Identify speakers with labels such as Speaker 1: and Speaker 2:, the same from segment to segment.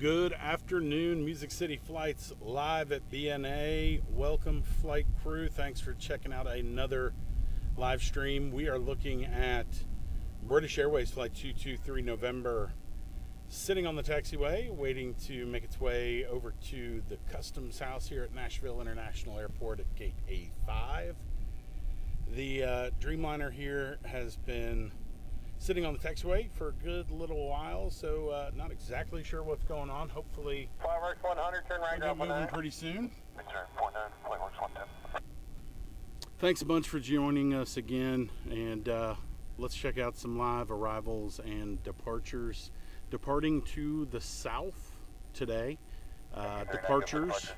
Speaker 1: Good afternoon, Music City Flights live at BNA. Welcome, flight crew. Thanks for checking out another live stream. We are looking at British Airways Flight 223 November, sitting on the taxiway, waiting to make its way over to the customs house here at Nashville International Airport at gate A5. The Dreamliner here has been sitting on the taxiway for a good little while, so not exactly sure what's going on. Hopefully,
Speaker 2: Fireworks 100, turn right
Speaker 1: we'll
Speaker 2: up
Speaker 1: get
Speaker 2: on
Speaker 1: moving
Speaker 2: that.
Speaker 1: pretty soon.
Speaker 2: Turn 49, Fireworks 110.
Speaker 1: Thanks a bunch for joining us again, and let's check out some live arrivals and departures. Departing to the south today, departures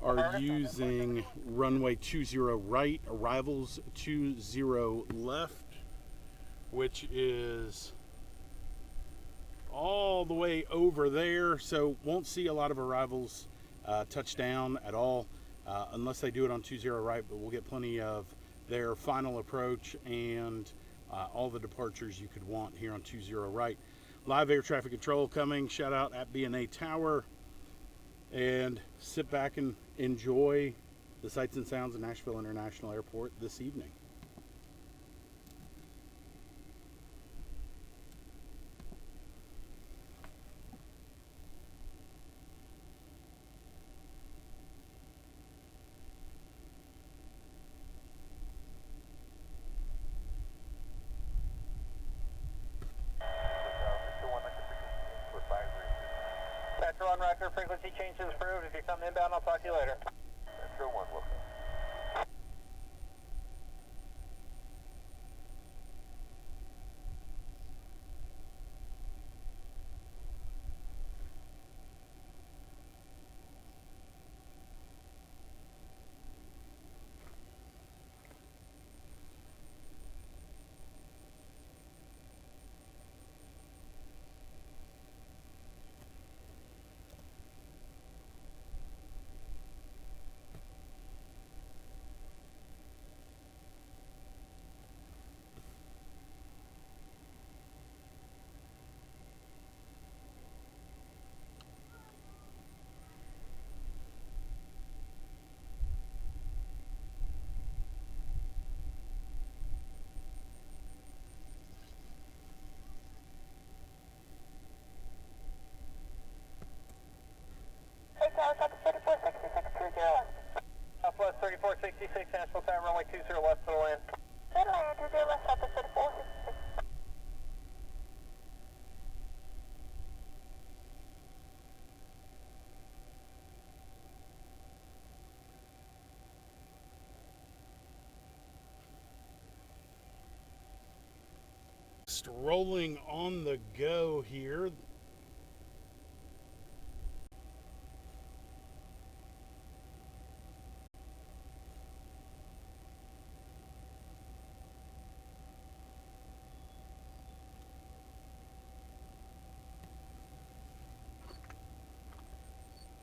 Speaker 1: are using runway 20 right, arrivals 20 left, which is all the way over there, so won't see a lot of arrivals touch down at all unless they do it on 20 right, but we'll get plenty of their final approach and all the departures you could want here on 20 right. Live air traffic control coming. Shout out at BNA Tower, and sit back and enjoy the sights and sounds of Nashville International Airport this evening.
Speaker 2: Metro 1 Roger, frequency change is approved. If you're coming inbound, I'll talk to you later. Metro 1, look. Southwest 3466, Nashville Tower, runway 20 left to the land. Runway 20 left, Southwest 3466.
Speaker 1: Rolling on the go here.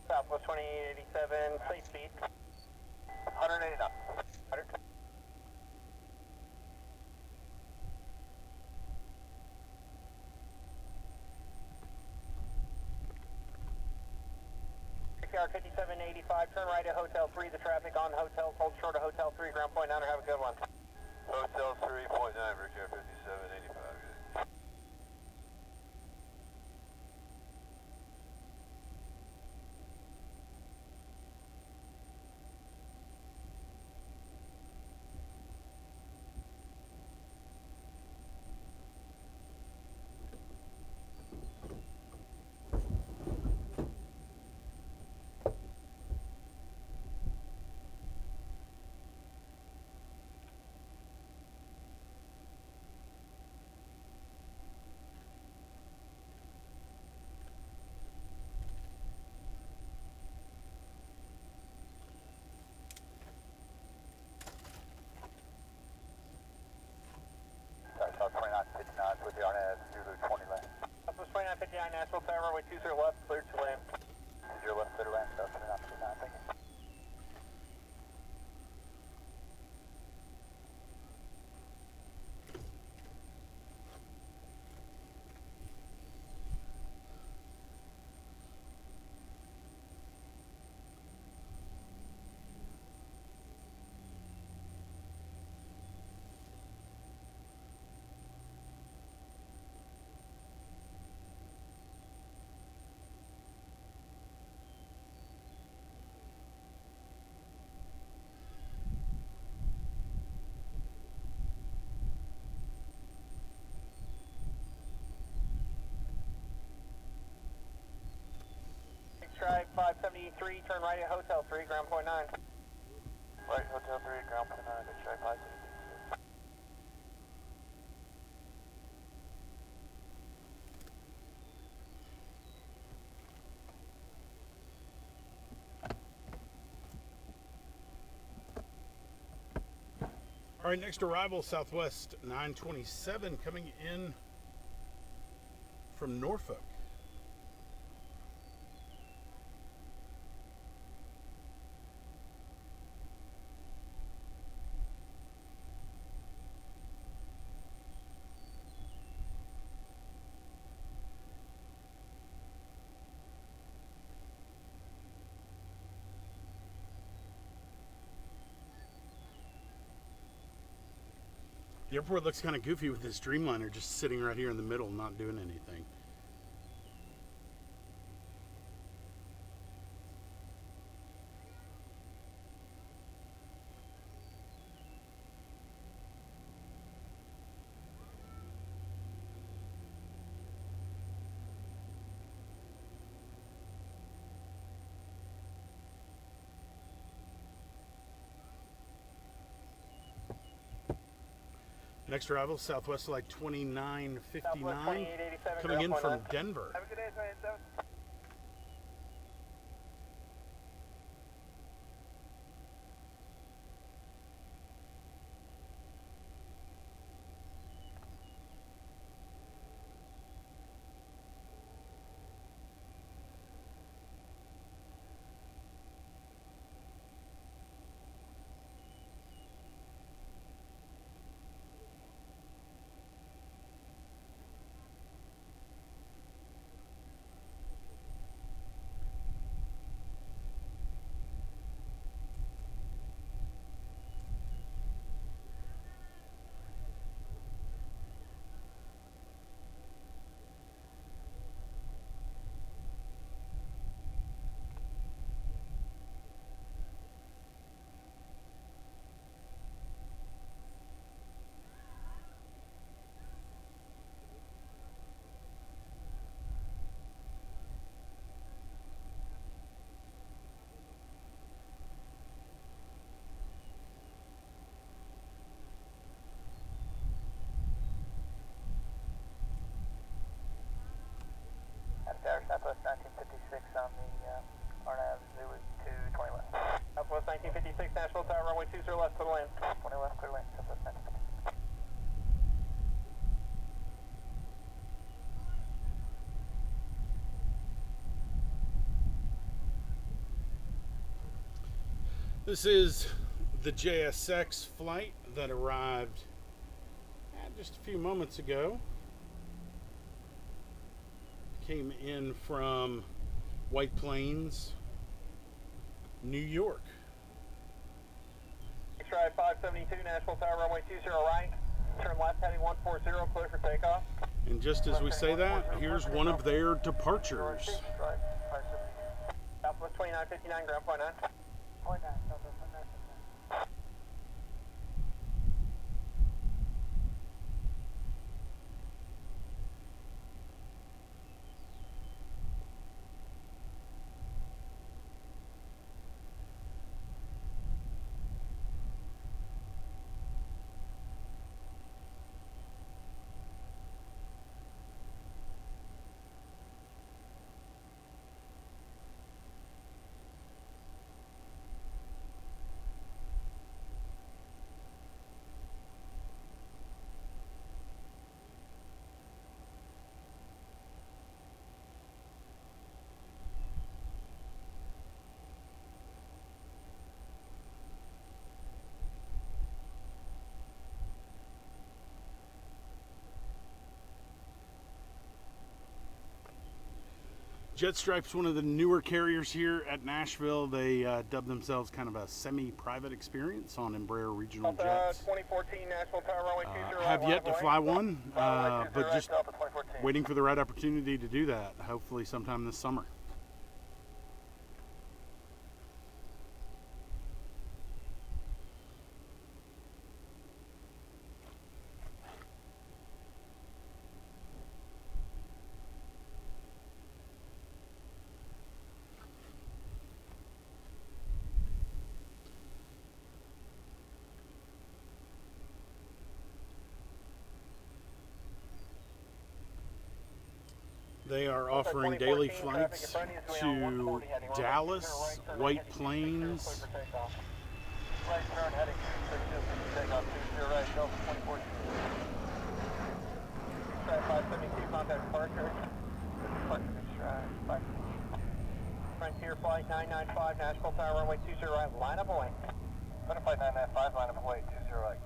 Speaker 2: Southwest 2887, safe speed. 180 knots. 100. KR 5785, turn right at Hotel 3. The traffic on hotels hold short of Hotel 3, ground point 9, have a good one. Hotel 3.9, KR 5785. 73, turn right at Hotel 3, ground point 9. Right, Hotel 3, ground point 9, X-ray 576.
Speaker 1: All right, next arrival, Southwest 927 coming in from Norfolk. The airport looks kind of goofy with this Dreamliner just sitting right here in the middle, not doing anything. Next arrival, Southwest like 2959 coming in from Denver.
Speaker 2: Have a good day, 27. Southwest 1956 on the RNAV 0220 left. Southwest 1956, Nashville Tower, runway 20 left, clear lane. 20 left, clear lane, Southwest 1956.
Speaker 1: This is the JSX flight that arrived just a few moments ago. Came in from White Plains, New York.
Speaker 2: X-ray 572, Nashville Tower, runway 20 right. Turn left, heading 140, clear for takeoff.
Speaker 1: And just as we say that, here's one of their departures.
Speaker 2: Southwest 2959, ground point 9. Point 9, Southwest 2959.
Speaker 1: Jetstripe's one of the newer carriers here at Nashville. They dubbed themselves kind of a semi-private experience on Embraer regional jets.
Speaker 2: 2014 Nashville Tower, runway 20
Speaker 1: Have yet to fly one, but just waiting for the right opportunity to do that, hopefully sometime this summer. They are offering daily flights to Dallas, White Plains,
Speaker 2: Right turn heading 260, takeoff 20 right, Delta 2014. Stride 572, contact departure. Departure stride 572. Frontier Flight 995, Nashville Tower, runway 20 right, line up away. Frontier Flight 995, line up away, 20 right.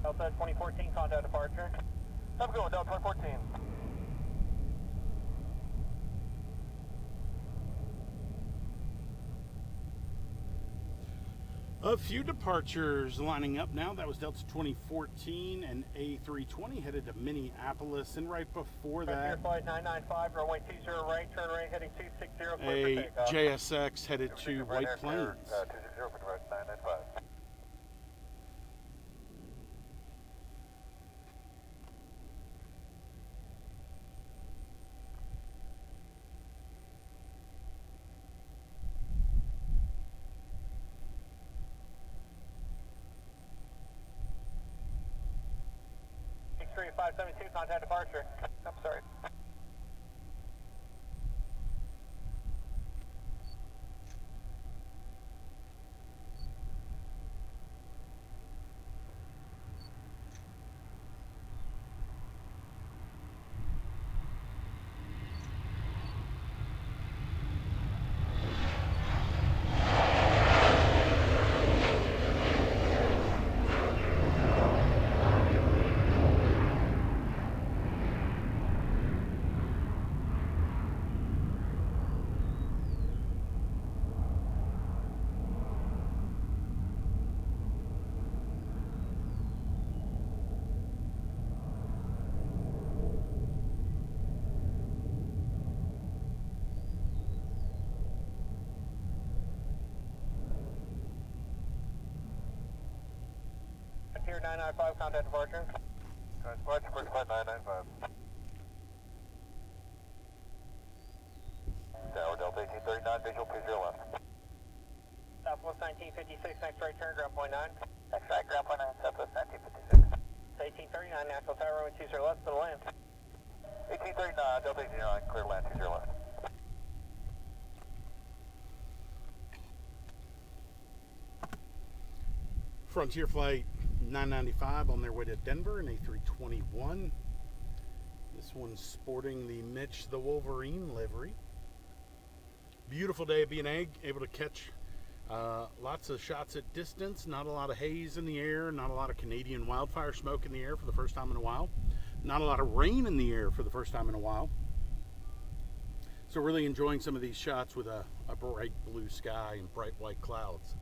Speaker 2: Delta 2014, contact departure. Have a good one, Delta 2014.
Speaker 1: A few departures lining up now. That was Delta 2014 and A320 headed to Minneapolis, and right before that,
Speaker 2: Flight 995, runway 20 right, turn right, heading 260,
Speaker 1: a JSX headed to White Plains.
Speaker 2: 260 for direct 995. X-ray 572, contact departure. I'm sorry. Frontier 995, contact departure. Departure for flight 995. Tower Delta 1839, visual 20 left. Southwest 1956, next right turn, ground point 9. Next right, ground point 9, Southwest 1956. 1839, Nashville Tower, runway 20 left, to the land. 1839, Delta 1809, clear to land 20 left.
Speaker 1: Frontier Flight 995 on their way to Denver in A321. This one's sporting the Mitch the Wolverine livery. Beautiful day at BNA, able to catch lots of shots at distance, not a lot of haze in the air, not a lot of Canadian wildfire smoke in the air for the first time in a while, not a lot of rain in the air for the first time in a while. So really enjoying some of these shots with a bright blue sky and bright white clouds.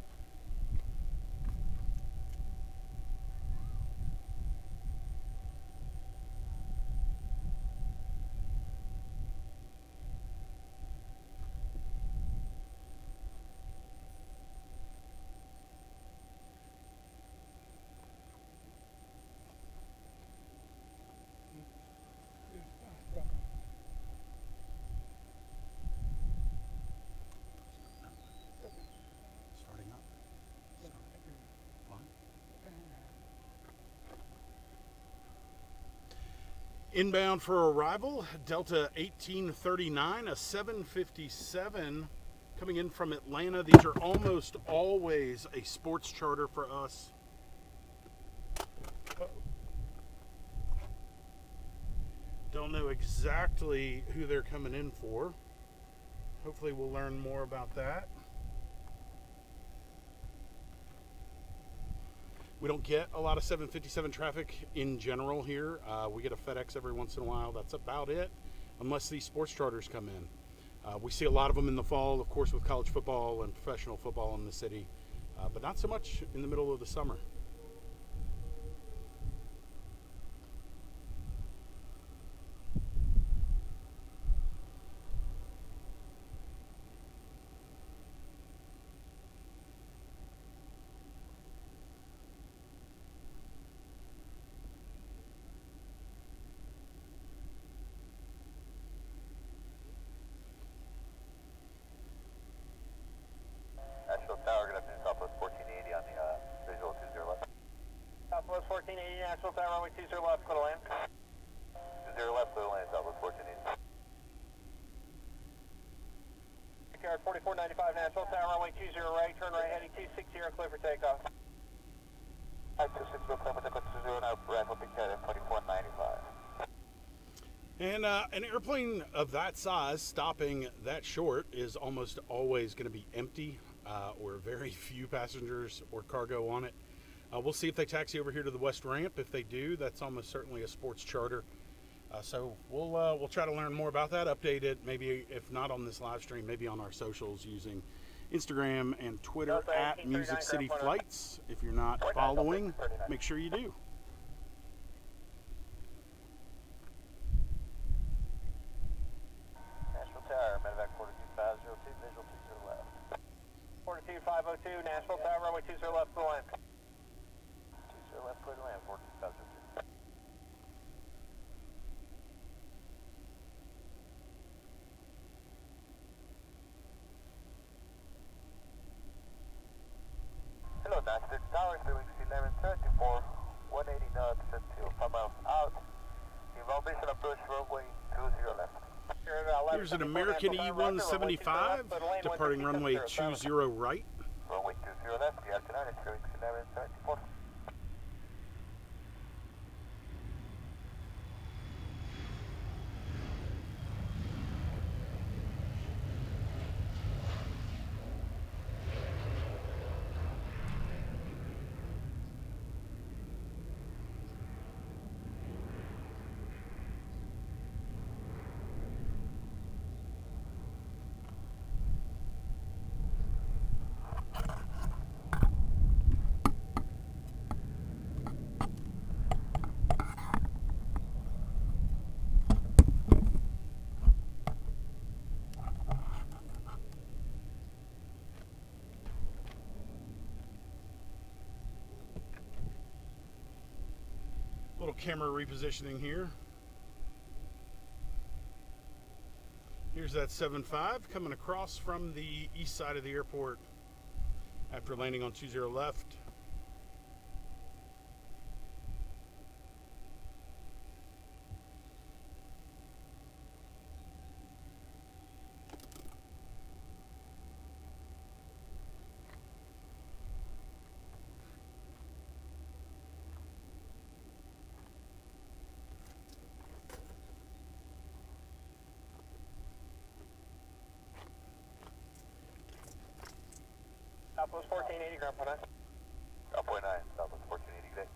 Speaker 1: Starting up. Inbound for arrival, Delta 1839, a 757 coming in from Atlanta. These are almost always a sports charter for us. Don't know exactly who they're coming in for. Hopefully we'll learn more about that. We don't get a lot of 757 traffic in general here. We get a FedEx every once in a while. That's about it, unless these sports charters come in. We see a lot of them in the fall, of course, with college football and professional football in the city, but not so much in the middle of the summer.
Speaker 2: Nashville Tower, good afternoon, Southwest 1480 on the visual 20 left. Southwest 1480, Nashville Tower, runway 20 left, clear to land. 20 left, clear to land, Southwest 1480. Yard 4495, Nashville Tower, runway 20 right, turn right heading 260, clear for takeoff. 260, clear for takeoff, 20 now, Randall Big Cat, 4495.
Speaker 1: And an airplane of that size stopping that short is almost always going to be empty or very few passengers or cargo on it. We'll see if they taxi over here to the west ramp. If they do, that's almost certainly a sports charter. So we'll try to learn more about that, update it, maybe if not on this live stream, maybe on our socials using Instagram and Twitter at Music City Flights. If you're not following, make sure you do.
Speaker 2: Nashville Tower, medevac 42502, visual 20 left. 42502, Nashville Tower, runway 20 left, clear to land. 20 left, clear to land, 42502. Hello, Nashville Tower, doing 1134, 180 knots until 5 miles out. Involvement approach runway 20 left.
Speaker 1: Here's an American E-175 departing runway 20 right.
Speaker 2: Runway 20 left, the Arcanine is doing 1174.
Speaker 1: Little camera repositioning here. Here's that 7.5 coming across from the east side of the airport after landing on 20 left.
Speaker 2: Southwest 1480, ground point 9. Ground point 9, Southwest 1480, good day.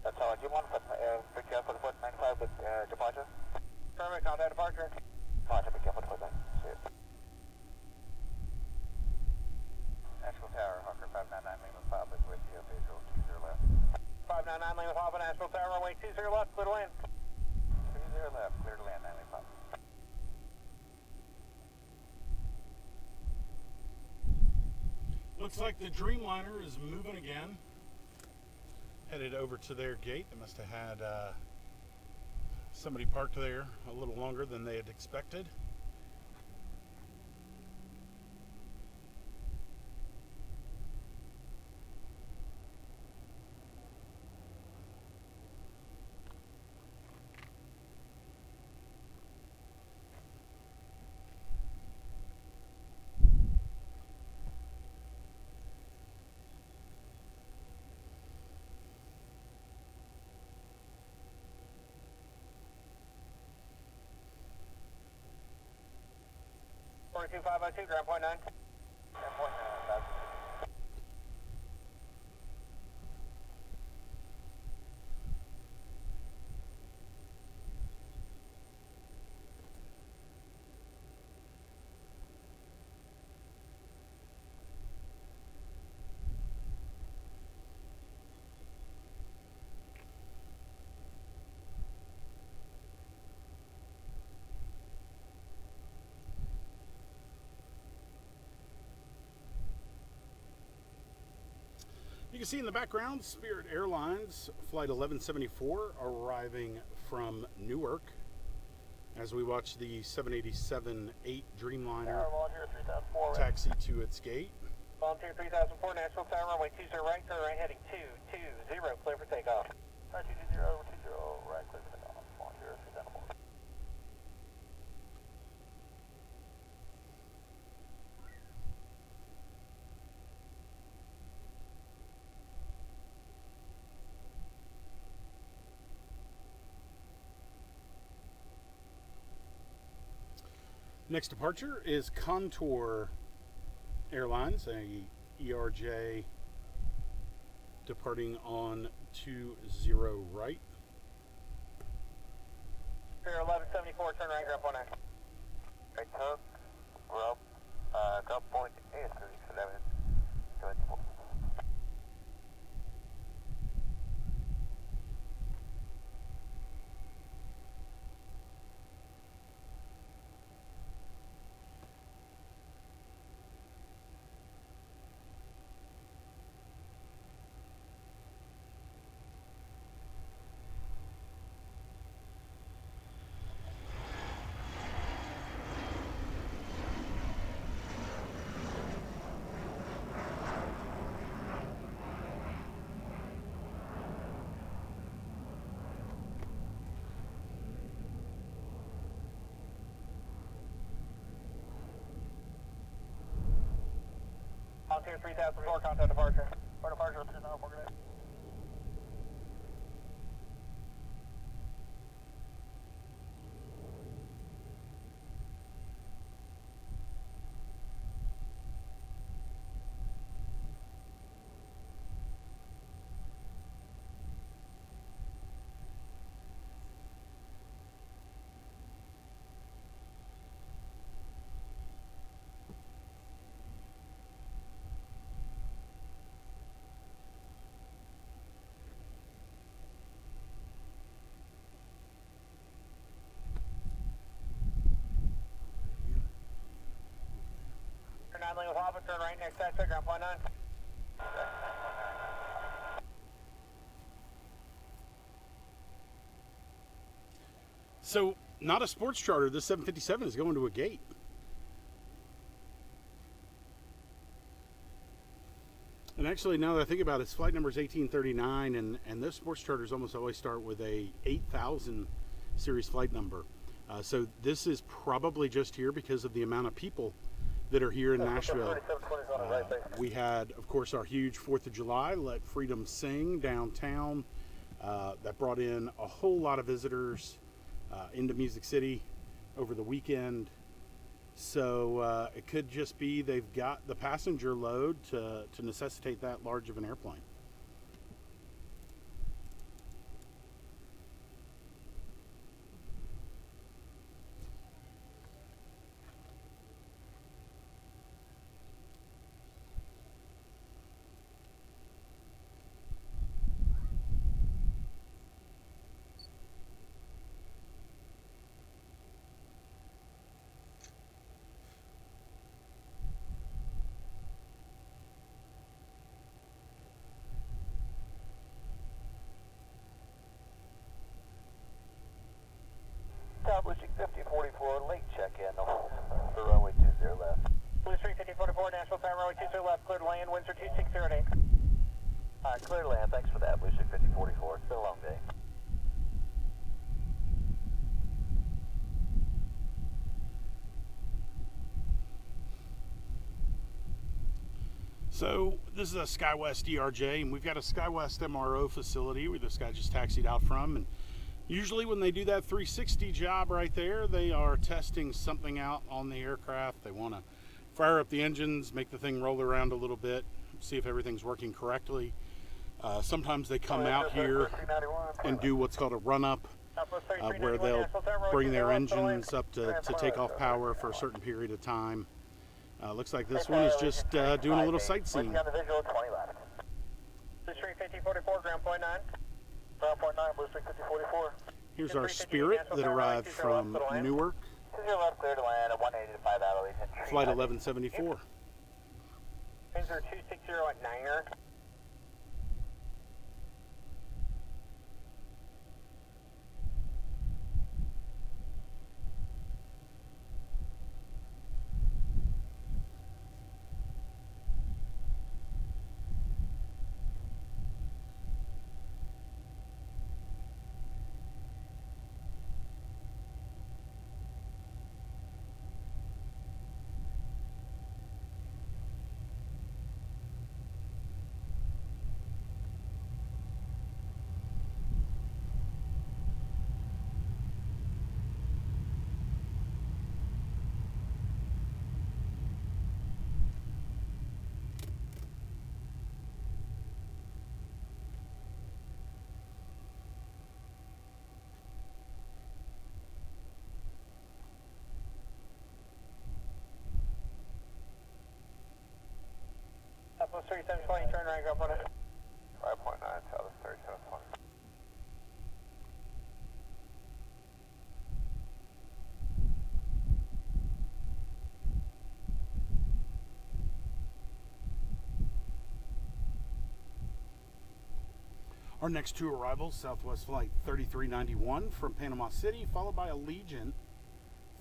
Speaker 2: That's all. Do you want to be careful for 95 with departure? Perfect, contact departure. Departure, be careful for that. See it. Nashville Tower, Hawker 599 Lima Papa with you, visual 20 left. 599 Lima Papa, Nashville Tower, runway 20 left, clear to land. 20 left, clear to land, 9 Lima Papa.
Speaker 1: Looks like the Dreamliner is moving again. Headed over to their gate. They must have had somebody parked there a little longer than they had expected.
Speaker 2: 2502, ground point 9. Ground point 9,
Speaker 1: You can see in the background Spirit Airlines Flight 1174 arriving from Newark as we watch the 787-8 Dreamliner taxi to its gate.
Speaker 2: Volunteer 3004, Nashville Tower, runway 20 right, turn right heading 220, clear for takeoff. 220 over 20, right, clear for takeoff. Volunteer 3004.
Speaker 1: Next departure is Contour Airlines, a ERJ departing on 20 right.
Speaker 2: Spirit 1174, turn right, ground point 9. Right hook, we're up, ground point 8, 37, 74. Volunteer 3004, contact departure. For departure, 294, good day. Turn 9 lane with Hopper, turn right next side, check ground point 9.
Speaker 1: So, not a sports charter. This 757 is going to a gate. And actually, now that I think about it, its flight number is 1839, and those sports charters almost always start with a 8000 series flight number. So this is probably just here because of the amount of people that are here in Nashville. We had, of course, our huge 4th of July, Let Freedom Sing downtown. That brought in a whole lot of visitors into Music City over the weekend. So it could just be they've got the passenger load to necessitate that large of an airplane.
Speaker 2: Establishing 5044, late check-in for runway 20 left. Blue Street 5044, Nashville Tower, runway 20 left, cleared land, Windsor 2608. Alright, cleared land, thanks for that, Blue Street 5044, it's been a long day.
Speaker 1: So this is a SkyWest ERJ, and we've got a SkyWest MRO facility where this guy just taxied out from, and Usually when they do that 360 job right there, they are testing something out on the aircraft. They want to fire up the engines, make the thing roll around a little bit, see if everything's working correctly. Sometimes they come out here and do what's called a run-up, where they'll bring their engines up to take off power for a certain period of time. Looks like this one is just doing a little sightseeing. Here's our Spirit that arrived from Newark, flight 1174.
Speaker 2: Windsor 260 at Niner. Southwest 3720, turn right, go for it. 5.9, Southwest 3720.
Speaker 1: Our next two arrivals, Southwest Flight 3391 from Panama City, followed by Allegiant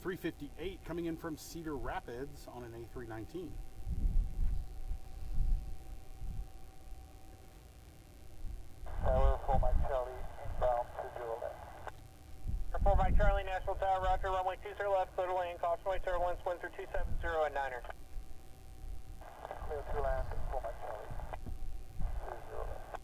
Speaker 1: 358 coming in from Cedar Rapids on an A319.
Speaker 2: Tower 4 Mike Charlie, inbound to 0 left. 4 Mike Charlie, Nashville Tower, Roger, runway 20 left, clear to land, caution wave turbulence, wind through 270 at Niner. Clear to land, 4 Mike Charlie, 20 left.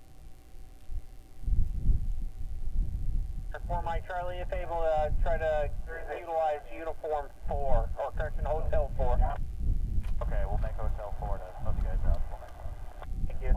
Speaker 2: 4 Mike Charlie, if able, try to utilize uniform 4, or correction, hotel 4. Okay, we'll make hotel 4 to help you guys out. Thank you.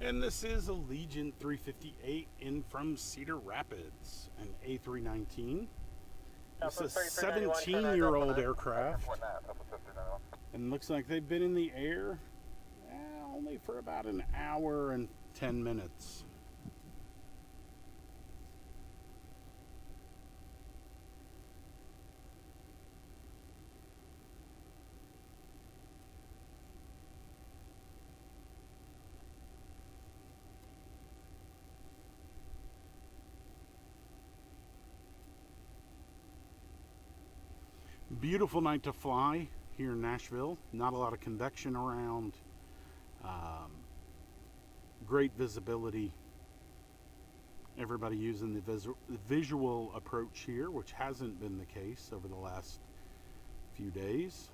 Speaker 1: And this is Allegiant 358 in from Cedar Rapids, an A319. It's a 17-year-old aircraft, and looks like they've been in the air only for about an hour and 10 minutes. Beautiful night to fly here in Nashville. Not a lot of convection around. Great visibility. Everybody using the visual approach here, which hasn't been the case over the last few days.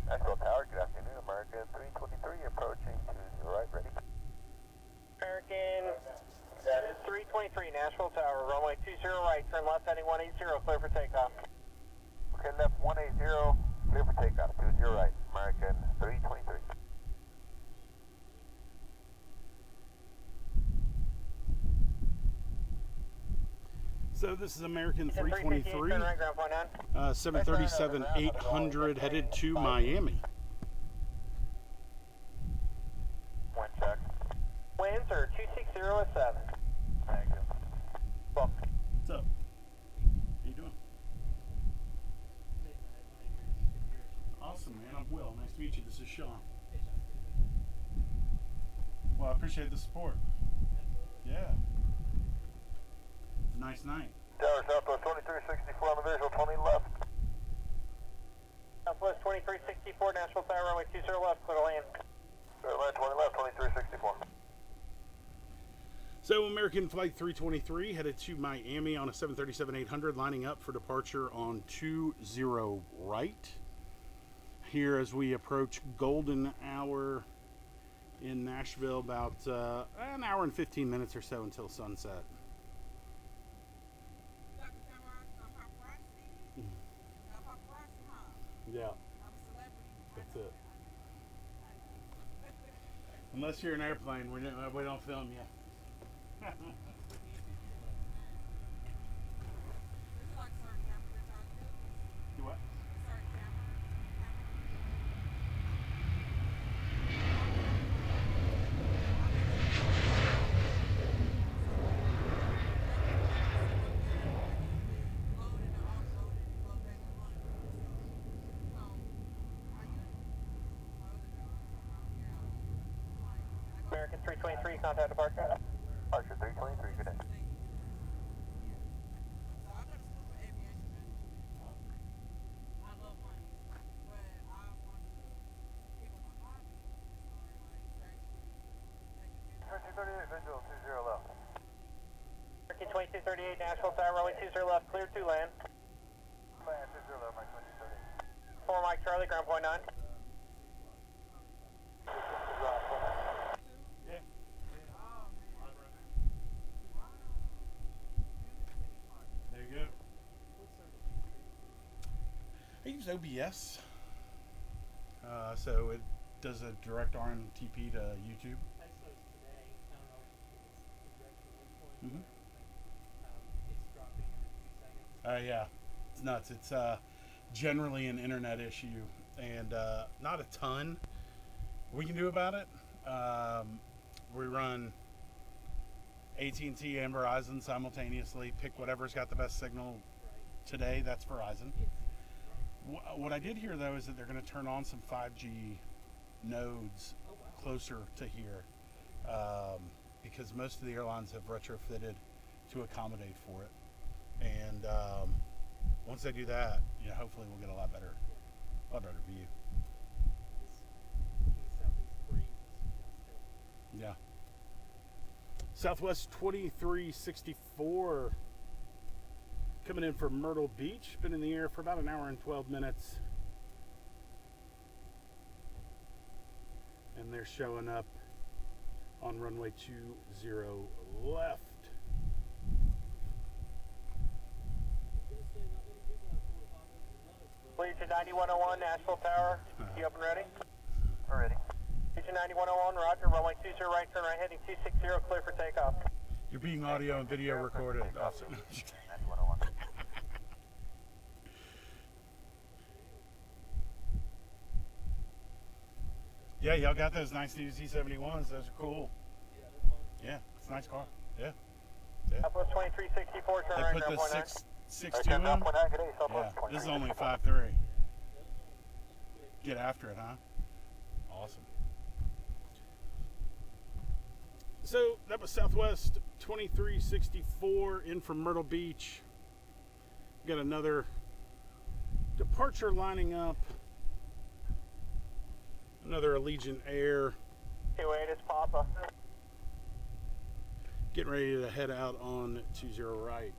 Speaker 2: Nashville Tower, good afternoon, American 323 approaching to the right, ready? American 323, Nashville Tower, runway 20 right, turn left heading 180, clear for takeoff. Okay, left 180, clear for takeoff, 20 right, American 323.
Speaker 1: So this is American 323, 737-800 headed to Miami.
Speaker 2: Wind check. Winds are 260 at 7. Thank you. Well,
Speaker 1: What's up? How you doing? Awesome, man. I'm Will. Nice to meet you. This is Sean. appreciate the support. Yeah. Nice night.
Speaker 2: Tower Southwest 2364 on the visual, 20 left. Southwest 2364, Nashville Tower, runway 20 left, clear to land. Clear to land, 20 left, 2364.
Speaker 1: So American Flight 323 headed to Miami on a 737-800, lining up for departure on 20 right. Here as we approach golden hour in Nashville, about an hour and 15 minutes or so until sunset. Yeah, that's it. Unless you're an airplane, we don't film you. Do what?
Speaker 2: American 323, contact departure. Departure 323, good day. Visual 20 left. American 2238, Nashville Tower, runway 20 left, clear to land. Land 20 left, Mike 2238. 4 Mike Charlie, ground point 9.
Speaker 1: Yeah. There you go. I use OBS. So it does a direct RMTP to YouTube. Mm-hmm. Yeah, it's nuts. It's generally an internet issue, and not a ton we can do about it. We run AT&T and Verizon simultaneously. Pick whatever's got the best signal today. That's Verizon. What I did hear though is that they're going to turn on some 5G nodes closer to here. Because most of the airlines have retrofitted to accommodate for it, and once they do that, hopefully we'll get a lot better view. Yeah. Southwest 2364 coming in from Myrtle Beach. Been in the air for about an hour and 12 minutes, and they're showing up on runway 20 left.
Speaker 2: Legion 9101, Nashville Tower. You up and ready? We're ready. Legion 9101, roger. Runway 20 right, turn right, heading 260, clear for takeoff.
Speaker 1: You're being audio and video recorded. Awesome.
Speaker 2: 9101.
Speaker 1: Yeah, y'all got those nice new Z71s. Those are cool. Yeah, it's a nice car. Yeah.
Speaker 2: Southwest 2364, turn
Speaker 1: They
Speaker 2: right,
Speaker 1: put
Speaker 2: ground
Speaker 1: the
Speaker 2: point 9.
Speaker 1: 6.2 in. Yeah, this is only 5.3. Get after it, huh? Awesome. So that was Southwest 2364 in from Myrtle Beach. Got another departure lining up. Another Allegiant Air.
Speaker 2: Hey, wait, it's Papa.
Speaker 1: Getting ready to head out on 20 right.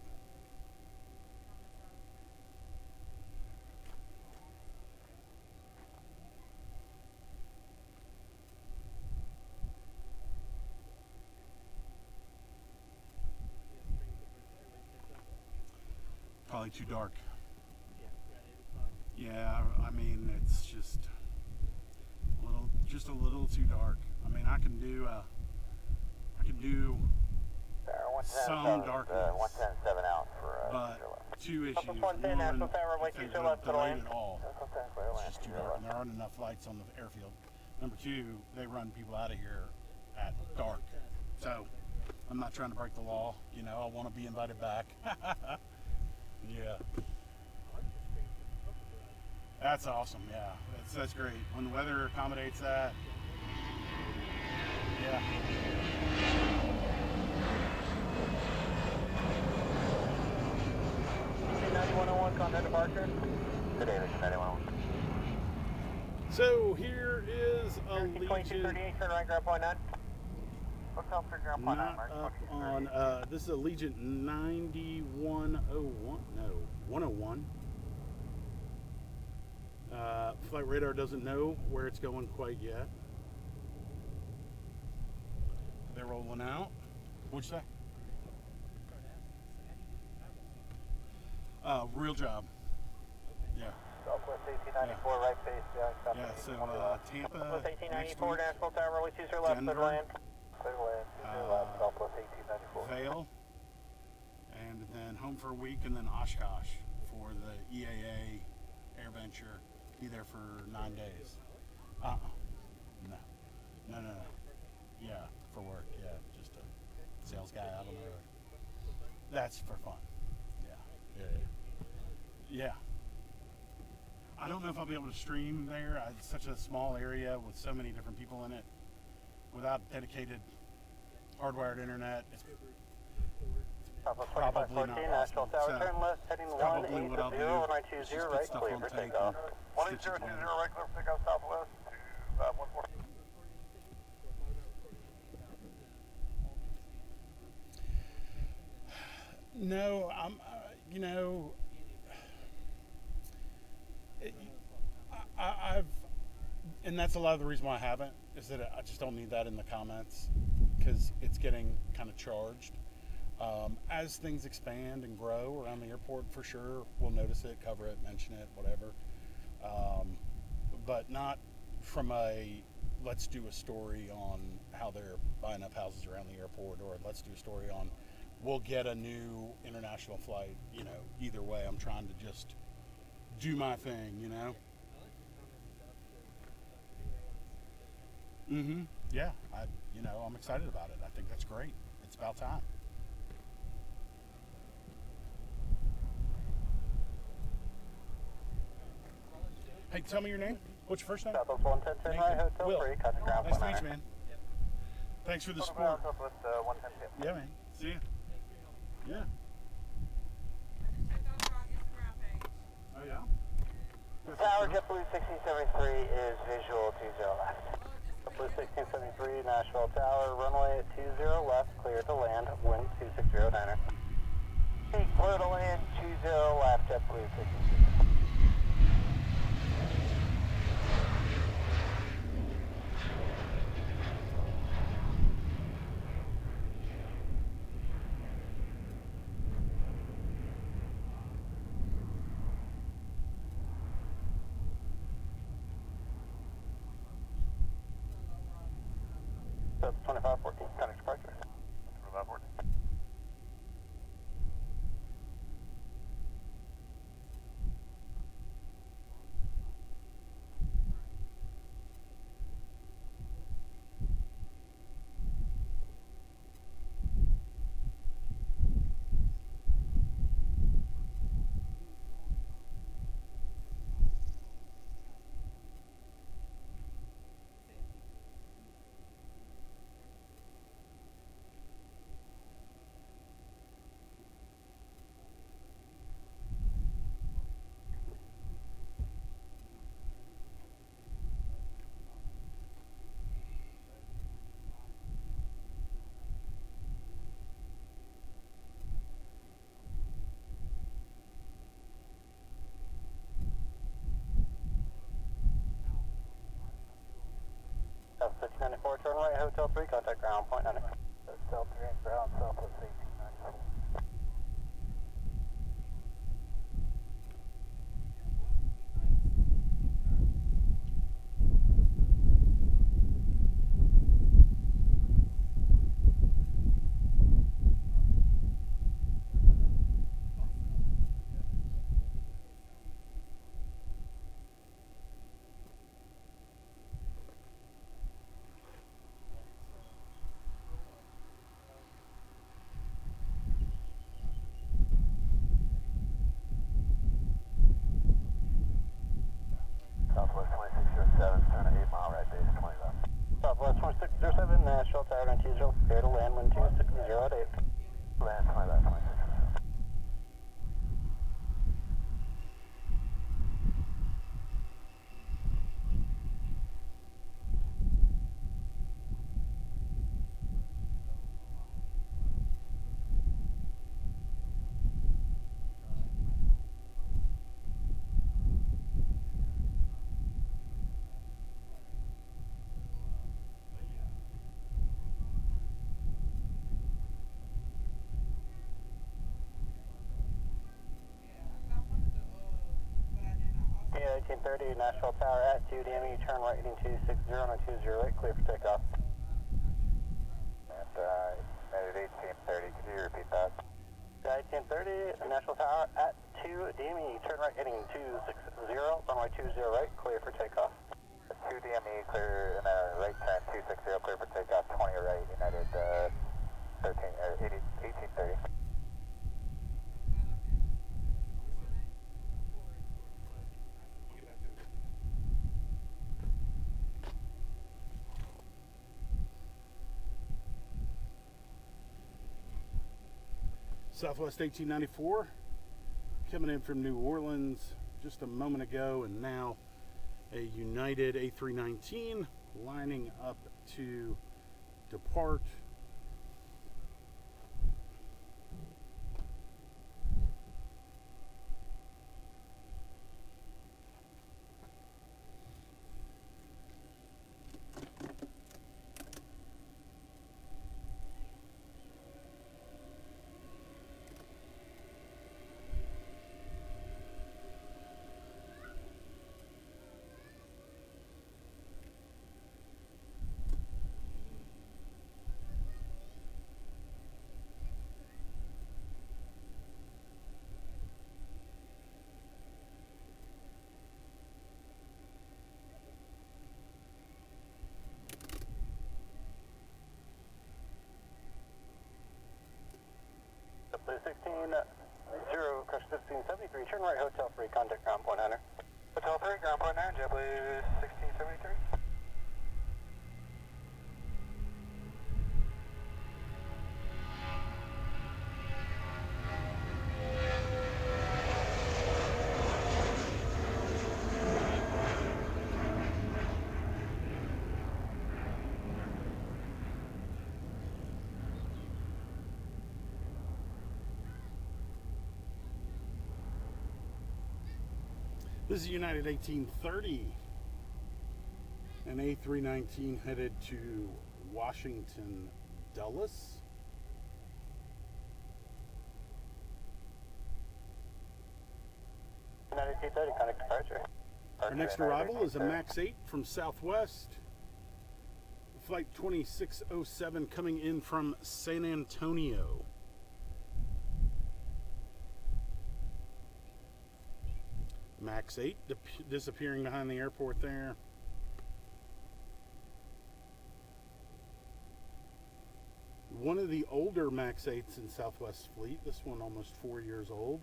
Speaker 1: Probably too dark. Yeah, I mean, it's just a little too dark. I mean, I can do some darkness,
Speaker 2: 110.7 out for
Speaker 1: but two issues.
Speaker 2: Southwest 110, Nashville Tower,
Speaker 1: If
Speaker 2: runway
Speaker 1: they
Speaker 2: 20
Speaker 1: don't
Speaker 2: left,
Speaker 1: delay
Speaker 2: land.
Speaker 1: it all, it's just too dark, and there aren't enough lights on the airfield. Number two, they run people out of here at dark, so I'm not trying to break the law. I want to be invited back. Yeah. That's awesome. Yeah, that's great when the weather accommodates that. Yeah.
Speaker 2: departure. Good day, Vision 91.
Speaker 1: So here is a
Speaker 2: 2238,
Speaker 1: Legion.
Speaker 2: turn right, grab point 9. Hotel 3 ground point 9,
Speaker 1: Not
Speaker 2: Mark.
Speaker 1: up on, this is a Legion 9101, no, 101. Flight radar doesn't know where it's going quite yet. They're rolling out. What'd you say? Real job. Yeah.
Speaker 2: Southwest 1894, right face,
Speaker 1: Yeah, so Tampa,
Speaker 2: Southwest
Speaker 1: next
Speaker 2: 1894,
Speaker 1: week,
Speaker 2: Nashville Tower, runway 20 left, clear to
Speaker 1: Denver,
Speaker 2: land. Clear to land, 20 left, Southwest 1894.
Speaker 1: Vail, and then home for a week, and then Oshkosh for the EAA Air Venture. Be there for 9 days. No. Yeah, for work. Yeah, just a sales guy out on the road. That's for fun. Yeah. I don't know if I'll be able to stream there. It's such a small area with so many different people in it. Without dedicated hardwired internet, it's probably not
Speaker 2: Nashville
Speaker 1: possible.
Speaker 2: Tower, turn left, heading
Speaker 1: Probably what I'll do
Speaker 2: 1820,
Speaker 1: is just put
Speaker 2: right,
Speaker 1: stuff
Speaker 2: clear
Speaker 1: on
Speaker 2: for
Speaker 1: tape
Speaker 2: takeoff.
Speaker 1: and stitch it together.
Speaker 2: 1020, right, clear for takeoff, Southwest to 14.
Speaker 1: No, I've, and that's a lot of the reason why I haven't, is that I just don't need that in the comments because it's getting kind of charged. As things expand and grow around the airport, for sure, we'll notice it, cover it, mention it, whatever. But not from a, let's do a story on how they're buying up houses around the airport, or let's do a story on, we'll get a new international flight. Either way, I'm trying to just do my thing, Yeah, I'm excited about it. I think that's great. It's about time. Hey, tell me your name. What's your first name?
Speaker 2: Southwest 110, turn right, Hotel
Speaker 1: Will.
Speaker 2: 3, contact ground
Speaker 1: Nice to
Speaker 2: point
Speaker 1: meet you,
Speaker 2: 9.
Speaker 1: man. Thanks for the support.
Speaker 2: Southwest 110.
Speaker 1: Yeah, man. See ya. Yeah. Oh, yeah?
Speaker 2: Tower, JetBlue 1673 is visual 20 left. JetBlue 1673, Nashville Tower, runway 20 left, clear to land, wind 2609er. Clear to land, 20 left, JetBlue 1673. That's 2514, contact departure. 2514. South 1694, turn right, Hotel 3, contact ground point 9. Hotel 3 and ground, Southwest 1894. Southwest 2607, turn at 8 mile right base, 20 left. Southwest 2607, Nashville Tower, 920, clear to land, wind 260 at 8. Land 20 left, 2607. 1830, Nashville Tower at 2 DME, turn right heading 260 on 208, clear for takeoff. And United 1830, could you repeat that? 1830, Nashville Tower at 2 DME, turn right heading 260, runway 20 right, clear for takeoff. 2 DME, clear in a right turn, 260, clear for takeoff, 20 right, United 1830.
Speaker 1: Southwest 1894 coming in from New Orleans just a moment ago, and now a United A319 lining up to depart.
Speaker 2: Blue 16, 0, crush 1673, turn right, Hotel 3, contact ground point Hunter. Hotel 3, ground point Hunter, JetBlue 1673.
Speaker 1: This is United 1830, an A319 headed to Washington Dulles.
Speaker 2: United 1830, contact departure.
Speaker 1: Our next arrival is a MAX 8 from Southwest, flight 2607 coming in from San Antonio. MAX 8 disappearing behind the airport there. One of the older MAX 8s in Southwest fleet, this one almost 4 years old.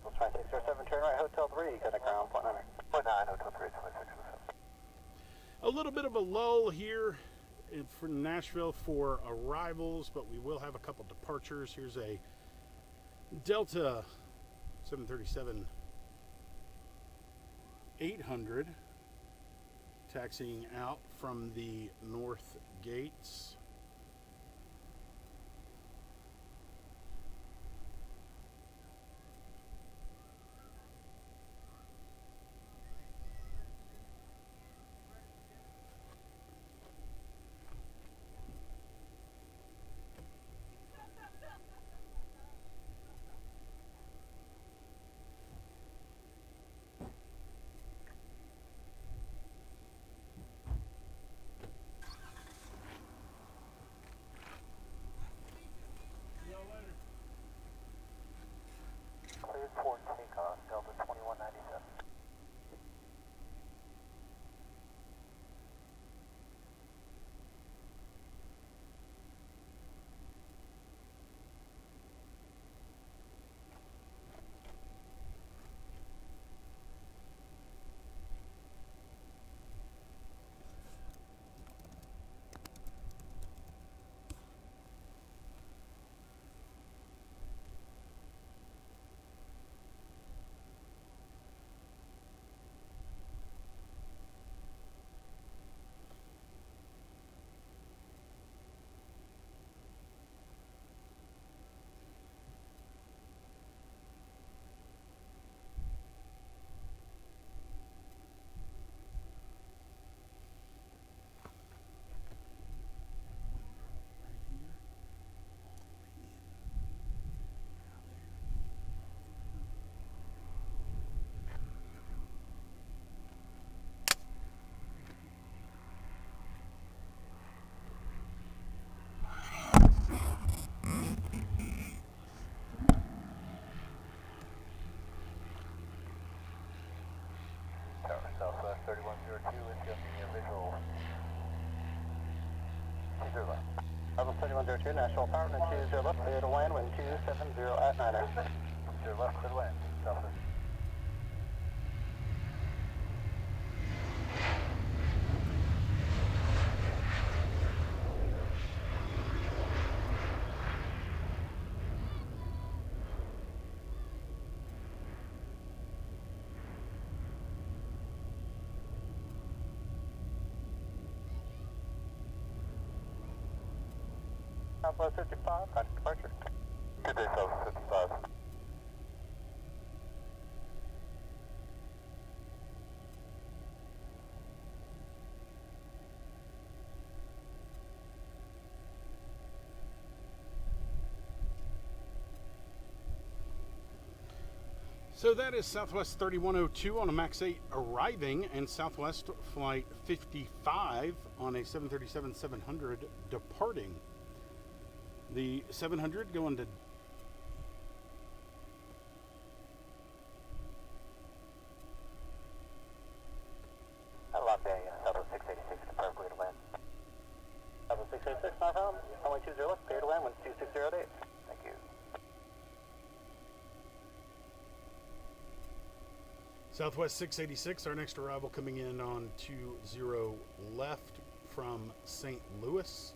Speaker 2: Let's try 607, turn right, Hotel 3, contact ground point Hunter. 9, Hotel 3, 2607.
Speaker 1: A little bit of a lull here for Nashville for arrivals, but we will have a couple departures. Here's a Delta 737-800 taxiing out from the north gates.
Speaker 2: 3102 into the visual. 20 left. Southwest 3102, Nashville Tower, 20 left, clear to land, wind 270 at 9er. 20 left, clear to land, Southwest. Southwest 55, contact departure. Good day, Southwest 55.
Speaker 1: So that is Southwest 3102 on a MAX 8 arriving, and Southwest Flight 55 on a 737-700 departing. The 700 going to
Speaker 2: Los Angeles, Southwest 686, depart clear to land. Southwest 686, not home. Runway 20 left, clear to land, wind 2608. Thank you.
Speaker 1: Southwest 686, our next arrival coming in on 20 left from St. Louis.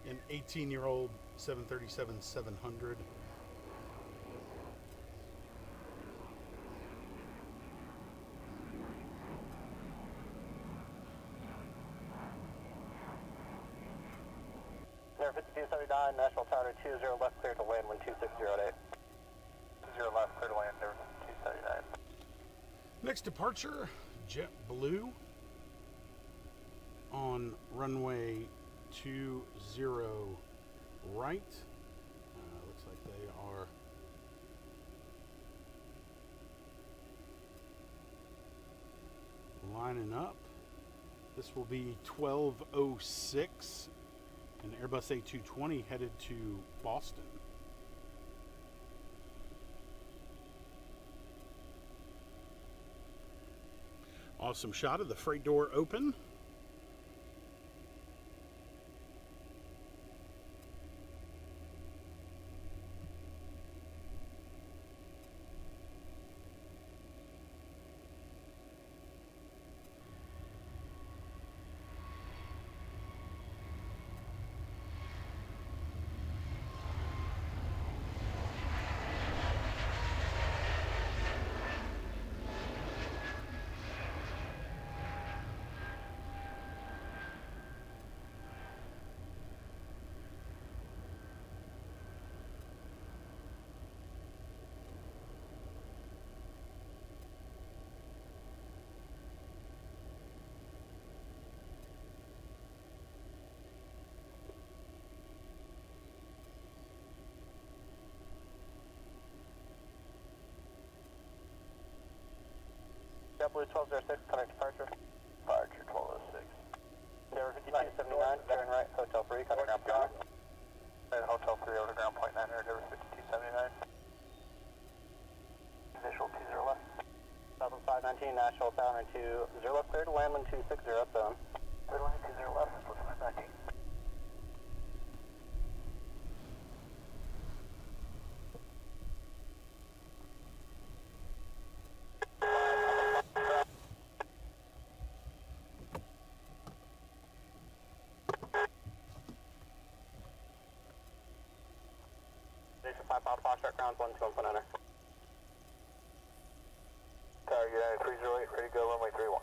Speaker 1: An 18-year-old 737-700.
Speaker 2: Air 5279, Nashville Tower 20 left, clear to land, wind 2608. 20 left, clear to land, Air 5279.
Speaker 1: Next departure, JetBlue on runway 20 right. Looks like they are lining up. This will be 12:06, an Airbus A220 headed to Boston. Awesome shot of the freight door open.
Speaker 2: JetBlue 1206, contact departure. Departure 1206. Air 5279, turn right, Hotel 3, contact ground point 9. Hotel 3 over to ground point 9, Air 5279. Visual 20 left. Southwest 519, Nashville Tower 20 left, clear to land, wind 260 at 7. Clear to land 20 left, Southwest 519. Station 5 Pop Foxtrot, ground 1 to 1.9. Tower United 308, ready to go, runway 31.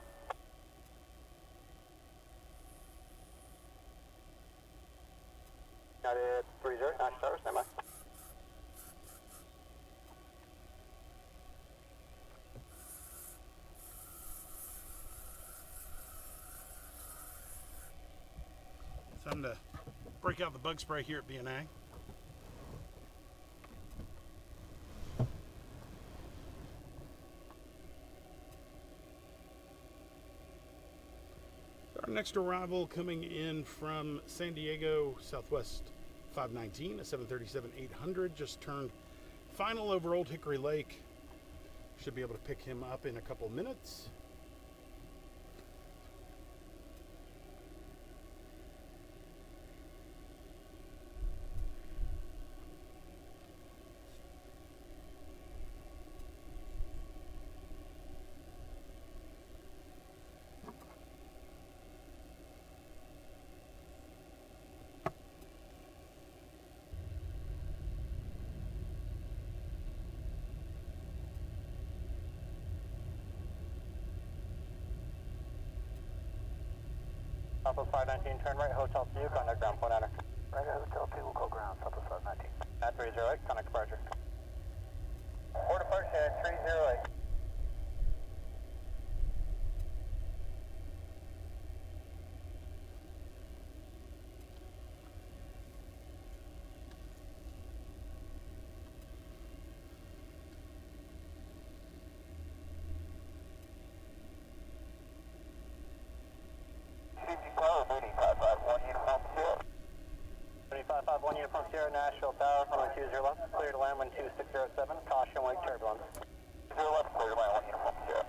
Speaker 2: United 30, National Tower, stand by.
Speaker 1: Time to break out the bug spray here at BNA. Our next arrival coming in from San Diego, Southwest 519, a 737-800, just turned final over Old Hickory Lake. Should be able to pick him up in a couple minutes.
Speaker 2: Southwest 519, turn right, Hotel 2, contact ground point enter. Right, Hotel 2, we'll call ground, Southwest 519. At 308, contact departure. Port departure at 308. Uniform Sierra, Nashville Tower, runway 20 left, clear to land, wind 2607, caution, wake turbulence. 0 left, clear to land, 1 Uniform Sierra.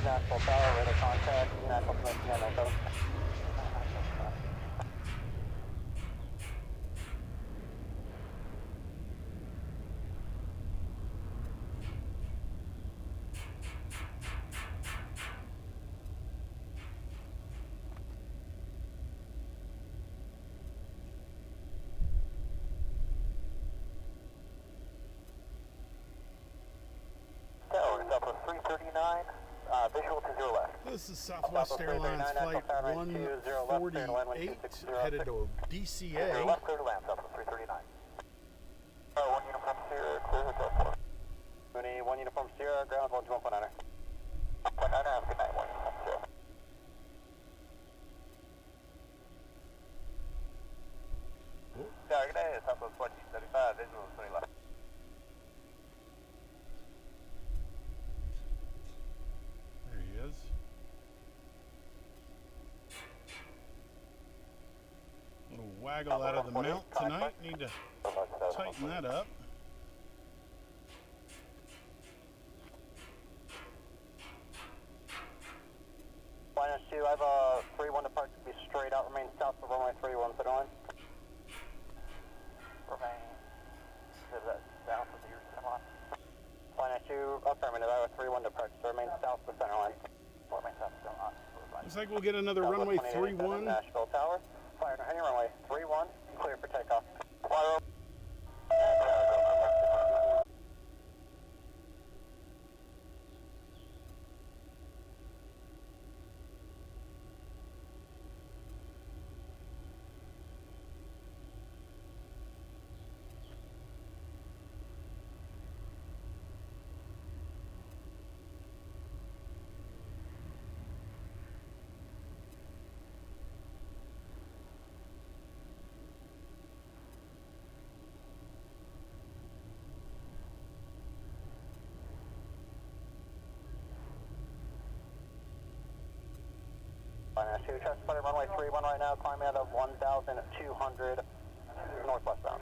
Speaker 2: Nashville Tower, radar contact, Nashville Commission, Nashville. Tower, Southwest 339. Visual to 0 left.
Speaker 1: This is Southwest Airlines Flight 148, headed to DCA.
Speaker 2: 0 left, clear to land, Southwest 339. 1 Uniform Sierra, clear Hotel 4. Mooney, 1 Uniform Sierra, ground 121.9er. 1.9er, have a good night, 1 Uniform Sierra. Tower, good day, Southwest 1435, visual 20 left.
Speaker 1: Waggle out of the mount tonight. Need to tighten that up.
Speaker 2: Minus 2, I have a 3-1 departure to be straight out, remain south of runway 31, center line. Remain south of your center line. Minus 2, affirmative, I have a 3-1 departure to remain south of the center line. Remain south of the center line.
Speaker 1: Looks like we'll get another runway 31.
Speaker 2: Nashville Tower. Fire heading runway 31, clear for takeoff. 2, trust flight runway 31 right now, climbing out of 1,200 northwest bound.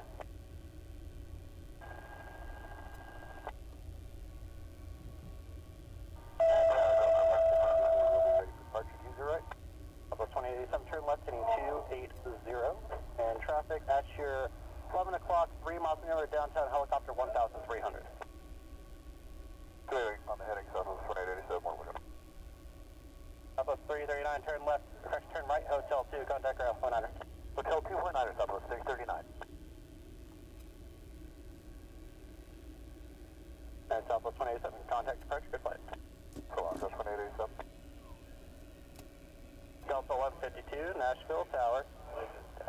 Speaker 2: Departure 20 right. Level 2087, turn left, heading 280, and traffic at your 11 o'clock, 3 miles an hour downtown helicopter 1,300.
Speaker 3: Clearing on the heading south of 2887, more window.
Speaker 2: Southwest 339, turn left, correction, turn right, Hotel 2, contact ground 19er.
Speaker 3: Hotel 219, Southwest 639.
Speaker 2: And Southwest 287, contact departure, good flight.
Speaker 3: So on, Southwest 2887.
Speaker 2: Delta 1152, Nashville Tower,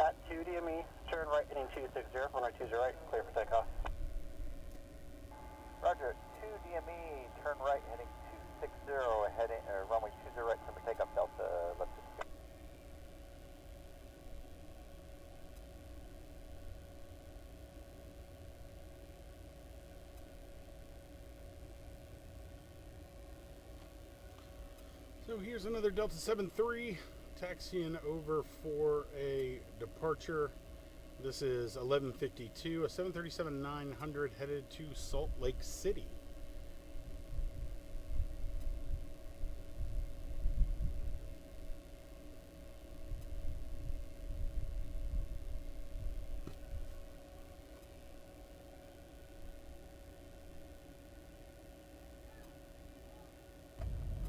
Speaker 2: at 2 DME, turn right, heading 260, runway 20 right, clear for takeoff.
Speaker 3: Roger, 2 DME, turn right, heading 260, heading, runway 20 right, clear for takeoff, Delta 1152.
Speaker 1: So here's another Delta 73 taxiing over for a departure. This is 1152, a 737-900 headed to Salt Lake City.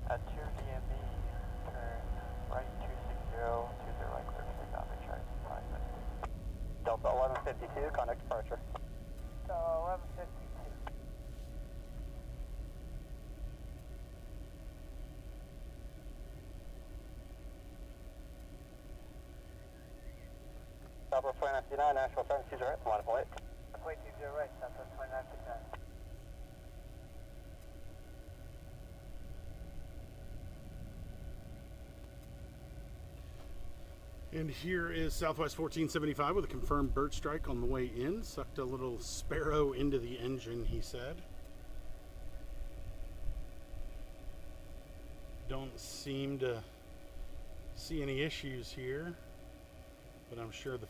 Speaker 3: At 2 DME, turn right 260, 20 right, clear for takeoff, HI 5 minutes.
Speaker 2: Delta 1152, contact departure.
Speaker 3: Delta 1152.
Speaker 2: Southwest 2959, Nashville 720 right, line of light.
Speaker 3: Runway 20 right, Southwest 2959.
Speaker 1: And here is Southwest 1475 with a confirmed bird strike on the way in. Sucked a little sparrow into the engine, he said. Don't seem to see any issues here, but I'm sure the